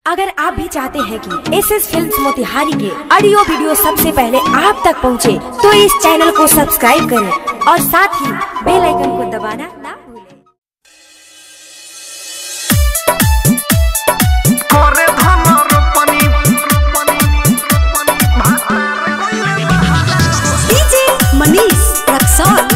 अगर आप भी चाहते हैं कि एसएस फिल्म्स मोतिहारी के ऑडियो वीडियो सबसे पहले आप तक पहुंचे, तो इस चैनल को सब्सक्राइब करें और साथ ही बेल आइकन को दबाना ना भूलें। डीजे मनीष रक्सौल।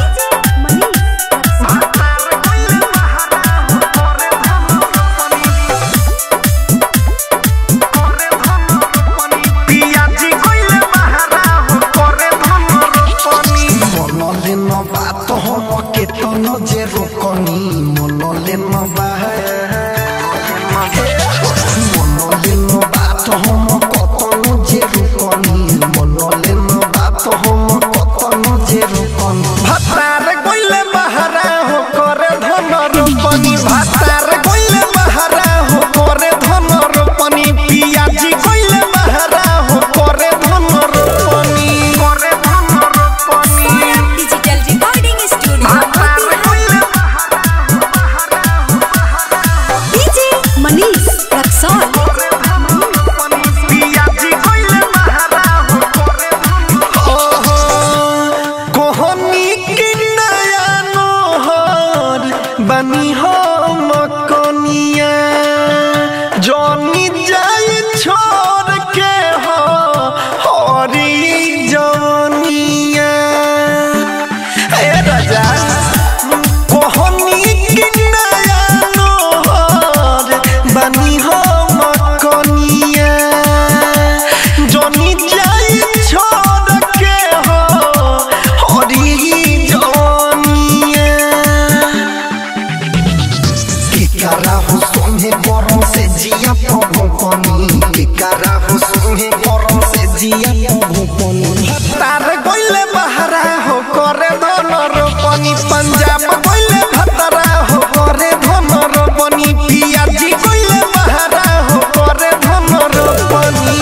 बनी हो मकनिया जनी जाए छोड़ के हो हरी जवनिया राजा कोहनी की नया नोहर बनी हो मकनिया जनी जाए छोड़ के हो हरी कराहु सोहे गरम से जिया भूपनी कराहु सोहे गरम से जिया भूपनी तार गइले बहरा हो करे धन रोपनी पंजाब गइले भतरा हो करे धन रोपनी पियाजी गइले बहरा हो करे धन रोपनी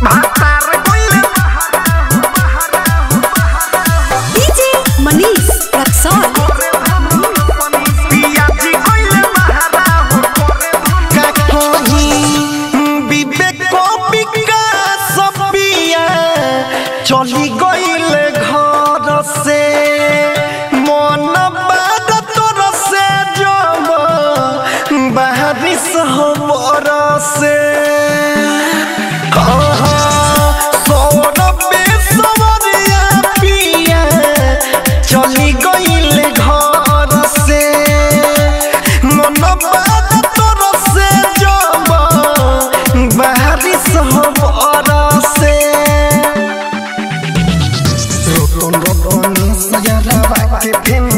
तार गइले बहरा हो डीजे मनीष रक्सौल। चली गईले घर से मन बात तोर से जब बारिश हो बरसे चली गईले घर से मन बात तोर से जब बारिश हो बरसे रोटन रोटन सियारा के फेम